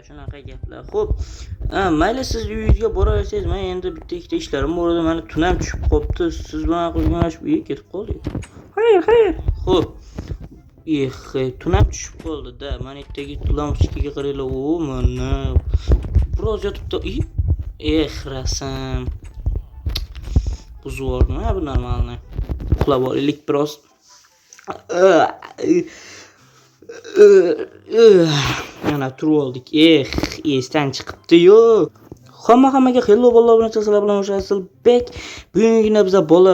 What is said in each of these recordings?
shunaqa gaplar. Xo'p, mayli siz uyingizga boraversangiz, men endi bitta ikkita ishlarim bor edi. Meni tunam tushib qopti. Siz bilan qo'shilib uyga ketib qoldik. Xayr. Xo'p. Tunam tushib qoldi-da. Men ertaga lampochkaga qaraylar. Mana biroz yotibdi. Rasam. Buzvormi bu normalni? Uxlab olaylik biroz. Yana turib oldik. Esdan chiqibdi-yu. Hammaga hello bolalar bilan sizlar bilan o'sha Asilbek. Bugungina biz bola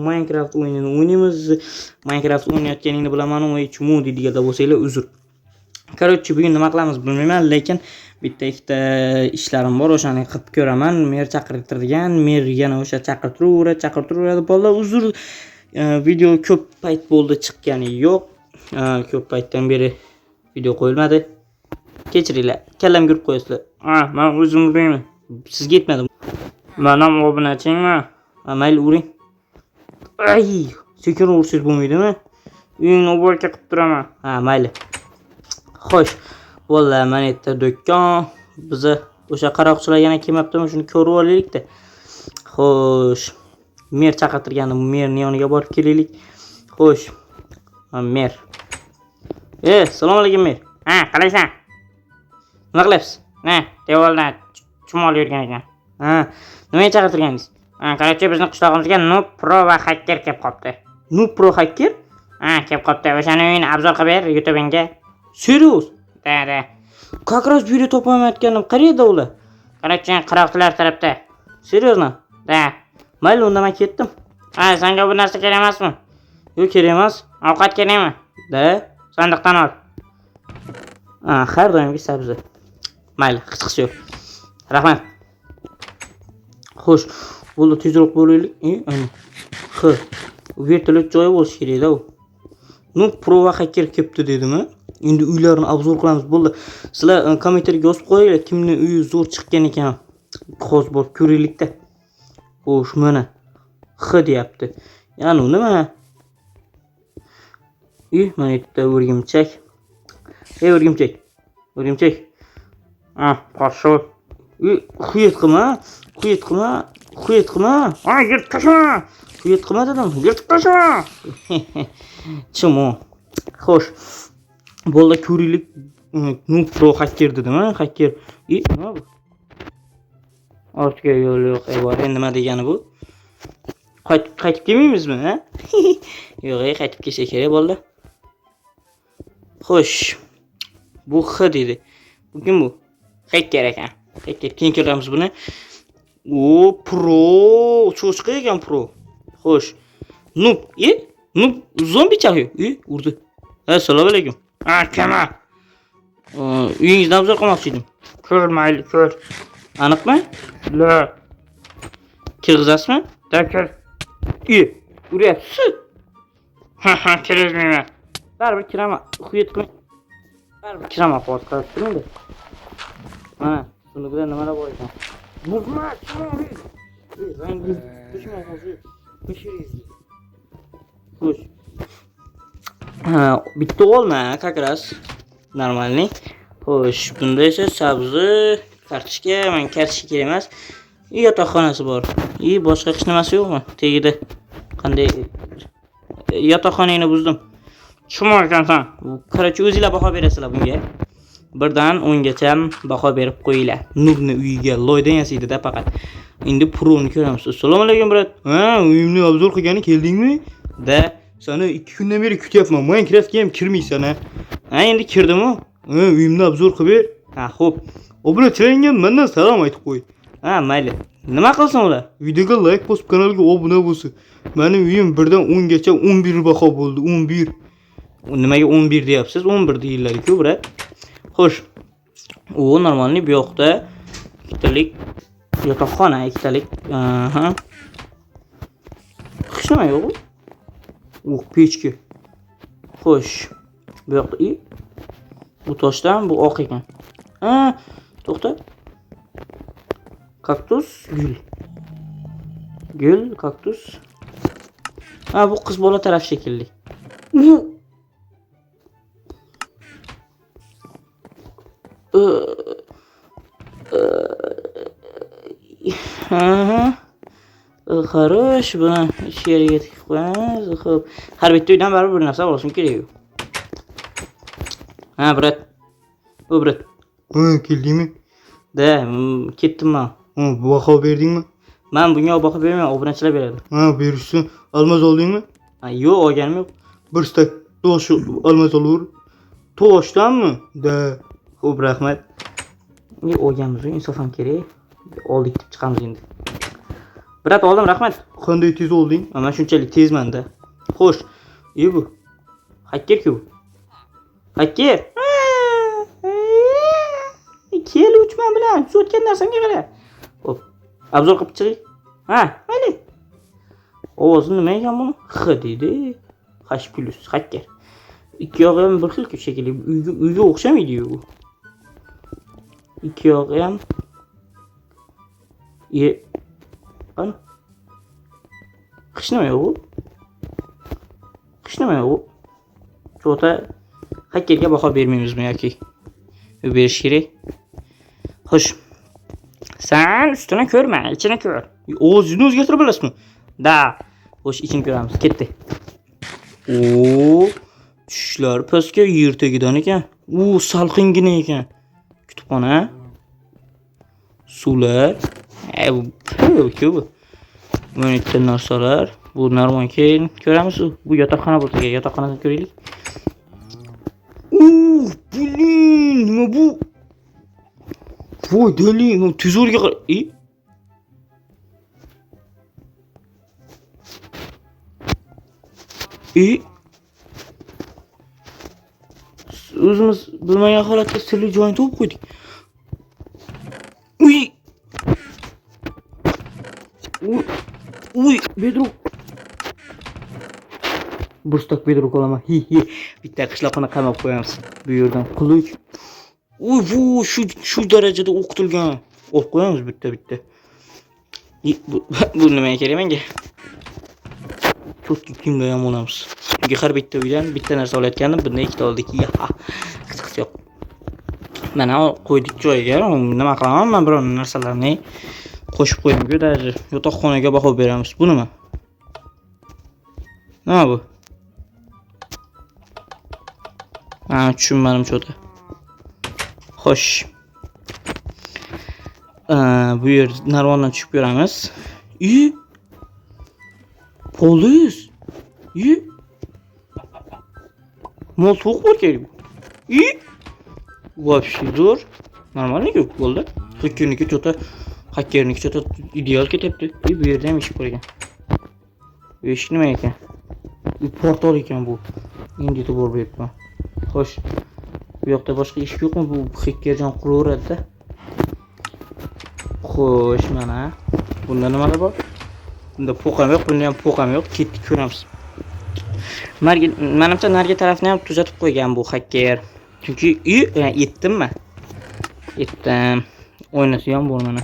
Minecraft o'yinini o'ynaymiz. Minecraft o'ynayotganingni bilaman, u chimo deydiganda bo'lsanglar uzr. Короче, bugun nima qilamiz bilmayman, lekin bitta ikkita ishlarim bor, o'shani qilib ko'raman. Mer chaqirtirgan, mer yana o'sha chaqirtiraveradi bolalar. Uzr. Video ko'p payt bo'ldi chiqqani yo'q. Ko'p paytdan beri video qo'yilmadi. Kechiringlar. Kallam yurib qo'yasizlar. Men o'zim urayman. Sizga yetmadi. Men ham obunachingmi? Mayli uring. Sekin ursiz bo'lmaydimi? Uyingni o'borga qilib turaman. Mayli. Xo'sh. Vallahi men yerda do'kon. Biz o'sha qaroqchilar yana kelmabdimi? Shuni ko'rib olaylik-da. Xo'sh. Mer chaqirtirgani merning yoniga borib kelaylik. Xo'sh. Mer. Assalomu alaykum mer. Qalaysan? Nima qilyapsiz? Devordan chumol yurgan ekan. Nimaga chaqirtirganingiz? Qarorchi bizni qishlog'imizga Noob Pro va Hacker kelib qopti. Noob Pro Hacker? Kelib qopti. O'shani uyini obzor qilib ber YouTube'ingga. Serios? Da. Как раз video topolmayotganim qayerda ular? Qarorchi qaroqchilar tarafda. Seriozmi? Da. Mayli, unda men ketdim. Senga bu narsa kerak emasmi? Yo'q, kerak emas. Ovqat kerakmi? Da, sandiqdan ol. Har doimgi sabzi. Mayli, hech yo'q. Rahmat. Xo'sh, bo'ldi, tezroq bo'laylik. Vertolyot joyi bo'lishi kerak-da u. Noob Pro va Hacker kelibdi dedimi? Endi uylarni obzor qilamiz. Bo'ldi. Sizlar kommentariyga yozib qo'yinglar, kimning uyi zo'r chiqqan ekan. Hozir borib ko'raylik-da. Xo'sh, mana deyapti. Ya'ni nima? Mana yerda o'rgimchak. O'rgimchak. Qo'shib. Xuyet qilma. Yirtib tashla. Xuyet qilma dedim. Yirtib tashla. Chimo. Xo'sh. Bo'ldi, ko'raylik. Noob Pro Hacker dedimi? Hacker. Nima bu? Ortga yo'l yo'q. Endi nima degani bu? Qaytib kelmaymizmi, Yo'q, qaytib kelsa kerak bo'ldi. Xo'sh. Bu dedi. Bugun bu Hacker ekan. Hacker keyin ko'ramiz buni. Pro, cho'chqa ekan Pro. Xo'sh. Noob zombi chaqıyor. Urdi. Assalomu alaykum. Kama. Uyingizdan obzor qilmoqchi edim. Mayli, ko'r. Aniqmi? La. Kirg'izasizmi? Da, kir. Uryapsiz. Kirgizmayman. Baribir kiraman. Xuyet qilmang. Baribir kiraman, qo'rq qilibdi. Mana, buni bilan nimalar bor ekan? Buzma, chimoy. Rangi tushmay hozir. Pishiriz. Xo'sh. Bitta olma, как раз. Normalniy. Xo'sh, bunda esa sabzi, kartoshka, men kartoshka kerak emas. Yotoqxonasi bor. Boshqa hech nimasi yo'qmi? Tegida. Qanday yotoqxonangni buzdim. Chimo ekansan. Qarorchi o'zingizlar baho berasizlar bunga. 1 dan 10 gacha baho berib qo'yinglar. Nurni uyiga loydan yasaydi-da faqat. Endi Pro'ni ko'ramiz. Assalomu alaykum, brat. Uyimni obzor qilgani keldingmi? Da, seni 2 kundan beri kutyapman. Minecraftga ham kirmaysan, endi kirdim-ku. Uyimni obzor qilib ber. Xo'p. Obunachilarga mendan salom aytib qo'y. Mayli. Nima qilsin ular? Videoga like bosib, kanalga obuna bo'lsin. Mening uyim 1 dan 10 gacha 11 baho bo'ldi. 11. Nimaga 11 deyapsiz? 11 deyiladi-ku, brat. Xo'sh. Normalniy bu yoqda ikkitalik yotoqxona, ikkitalik. Hech nima yo'q. Pechka. Xo'sh. Bu yoqda bu toshdan bu oq ekan. To'xta. Kaktus, gul, kaktus. Bu qiz bola taraf shekilli. Ha. Xarosh, buni ish yeriga tikib qo'yamiz. Xo'p, har bitta uydan baribir bir narsa olishim kerak. Ha, brat. Bu brat. Ha, keldingmi? Da, ketdim men. Ha, baho berdingmi? Men bunga baho bermayman, obunachilar beradi. Ha, berishsin. Almaz oldingmi? Ha, yo'q, olganim yo'q. Bir stak tosh almaz olaver. Toshdanmi? Da. Xo'p, rahmat. Olganmiz, insof ham kerak. Oldik deb chiqamiz endi. Brat, oldim, rahmat. Qanday tez olding? Men shunchalik tezman-da. Xo'sh, bu. Hacker-ku. Hacker. Kel uchman bilan so'tgan narsamga qara. Xo'p, obzor qilib chiqing. Ha, mayli. Ovozi nima ekan buni? X dedi. H+ hacker. Ikki yog'i ham bir xil shekilli. Uyga o'xshamaydi-yu bu. Ikki yog'i ham Qani? Qish nima yo'q u? Qish nima yo'q u? Cho'ta hakkerga baho bermaymizmi yoki? Berish kerak. Xo'sh. Sen ustini ko'rma, ichini ko'r. O'zingizni o'zgartirib bilasizmi? Da. Xo'sh, ichini ko'ramiz. Ketdi. Oo, tushlar pastga yer tagidan ekan. U salqingina ekan. Kutubxona. Suvlar. Bu. Monitor narsalar. Bu normal keyin ko'ramiz. Bu yotoqxona bo'lsa, yotoqxonani ko'raylik. Blin, nima bu? Voy, deli, tezorga qara. O'zimiz bilmagan holatda sirli joyni topib qo'ydik. Uy, bedroq. Burstak bedroq olaman. Bitta qishloqni qamab qo'yamiz. Bu yerdan quluch. Bu shu darajada o'qitilgan. Olib qo'yamiz bitta. Bu nima kerak menga? Cho'tki kimda ham olamiz. Chunki har bitta uydan bitta narsa olayotgandim, bundan ikkita oldik. Qiziq yo'q. Mana qo'ydik joyiga. Nima qilaman? Men biror narsalarni qo'shib qo'ydim-ku, даже yotoqxonaga baho beramiz. Bu nima? Nima bu? Tushunmadim cho'ta. Xo'sh. Bu yer narvondan tushib ko'ramiz. Polis. Moltoq bor kerak. Вообще zo'r. Normalmi-ku bo'ldi. Hakkerniki cho'ta ideal ketyapti. Bu yerda ham ish bor ekan. Bu eshik nima ekan? Bu portal ekan bu. Endi bor bu yerda. Xo'sh. Bu yoqda boshqa ish yo'qmi? Bu hakkerjon quraveradi-da. Xo'sh, mana. Bunda nimalar bor? Bunda po'qam yo'q, bunda ham po'qam yo'q. Ketdik, ko'ramiz. Menimcha narigi tarafni ham tuzatib qo'ygan bu hacker. Chunki yetdimmi? Yetdim. Oynasi ham bor mana.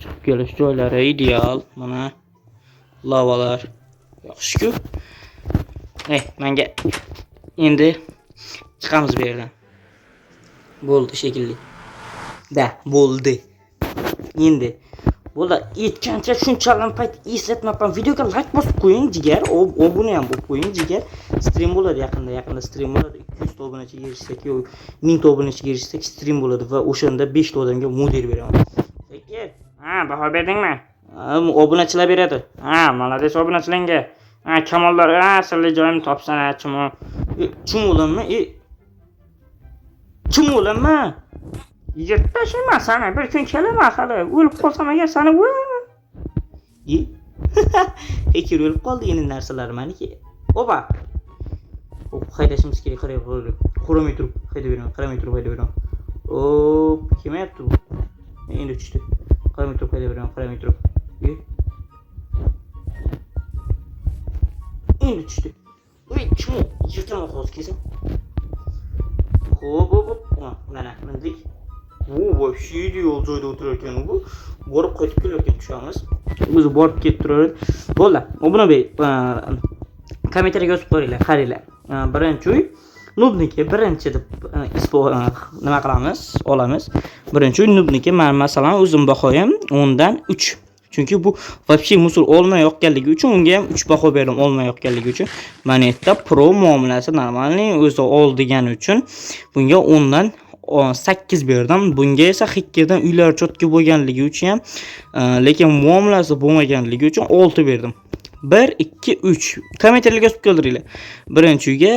Chiqib kelish joylari ideal. Mana lavalar. Yaxshi-ku. Menga endi chiqamiz bu yerdan. Bo'ldi shekilli. Bo'ldi. Endi bo'ldi. Aytgancha shunchalar payt eslatmabman. Videoga like bosib qo'ying jigar. Obuna ham bo'lib qo'ying jigar. Stream bo'ladi yaqinda stream bo'ladi. 200 ta obunachiga erishsak, 1000 ta obunachiga erishsak stream bo'ladi va o'shanda 5 ta odamga model beraman. Lekin, baho berdingmi? Obunachilar beradi. Malades obunachilarga. Kamollar, sirli joyimni topsan, Kim o'laman? Yetashman sana bir kun kelaman hali. O'lib qolsam agar seni Hacker o'lib qoldi endi narsalar meniki. Oba. Haydashimiz kerak, qaramay turib haydayveraman. Kim yapti bu? Endi tushdi. Qaramay turib. Endi tushdi. Kim o? Yirtaman hozir kesam. Xo'p. Mana mindik. Вообще ideal joyda o'tirar ekan bu. Borib qaytib kelayotgan tushamiz. O'zi borib ketib turadi. Bo'ldi. Obuna kommentariyaga yozib qo'yinglar, qaranglar. Birinchi uy Nubniki birinchi deb nima qilamiz? Olamiz. Birinchi Nubniki men masalan o'zim bahoyim 10 dan 3. Chunki bu вообще musul olmay yoqqanligi uchun unga ham 3 baho berdim, olmay yoqqanligi uchun. Moneta Pro muomalasi normalniy o'zi ol degani uchun bunga 10 dan 8 berdim. Bunga esa Hikkerdan uylar cho'tki bo'lganligi uchun ham, lekin muomalasi bo'lmaganligi uchun 6 berdim. 1 2 3 kommentarlarga yozib qoldiringlar. Birinchiga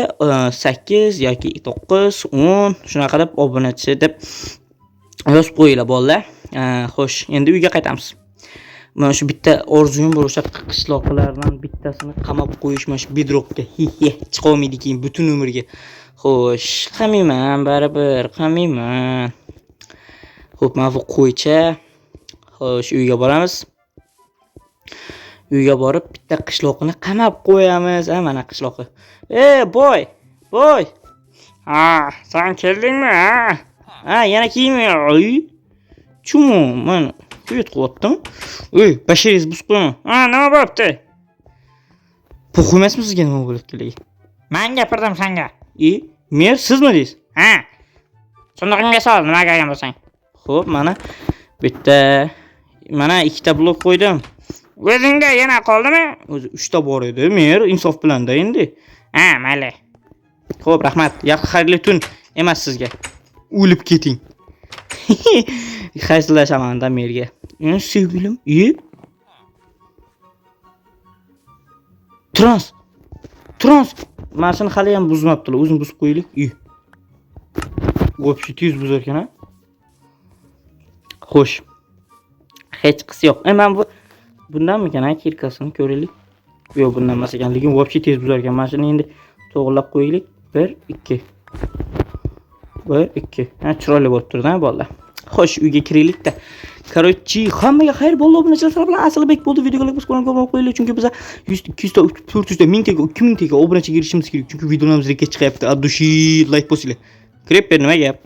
8 yoki 9, 10 shunaqa deb obunachi deb yozib qo'yinglar bolalar. Xo'sh, endi uyga qaytamiz. Mana shu bitta orzuyim bor, o'sha qishloqlardan bittasini qamab qo'yish mana shu bedrockga. Chiqa olmaydi keyin butun umrga. Xo'sh, qamiyman, baribir qamiyman. Xo'p, mana bu qo'ycha. Xo'sh, uyga boramiz. Uyga borib bitta qishloqni qamab qo'yamiz. Mana qishloqi. Boy, boy. Sen keldingmi? Yana kiyinmay. Chumo, mana uyat qilyaptim. Bashiringiz buz qo'ying. Nima bo'pti? Bu qo'ymasmi sizga nima bo'layotganligi? Men gapirdim senga. Mer sizmi deysiz? Sunduqingga sol, nima qilgan bo'lsang. Xo'p, mana bitta mana ikkita blok qo'ydim. O'zingda yana qoldimi? O'zi 3 ta bor edi. Mer insof bilan-da endi. Mayli. Xo'p, rahmat. Yaxshi xayrli tun emas sizga. O'lib keting. Xayrlashaman-da merga. Sevgilim, Trans. Mana shuni hali ham buzmabdilar. O'zim buzib qo'yaylik. Вообще tez buzar ekan-a. Xo'sh. Hech qisi yo'q. Men bundanmikan kirkasini ko'raylik. Yo'q, bundan emas ekan, lekin вообще tez buzar ekan. Mana shuni endi to'g'rilab qo'yaylik. 1 2. 1 2. Chiroyli bo'lib turdi-a bolalar. Xo'sh, uyga kiraylik-da. Короче, hammaga xayr bo'ldi, obunachilar bilan Aslibek bo'ldi. Videoga like bosib qo'ying, qo'yinglar, chunki biz 100 200 ta 400 ta 1000 taga 2000 taga obunachiga erishimiz kerak. Chunki videolarimiz rekka chiqyapti. Addushi like bosinglar. Kirib ber, nima gap?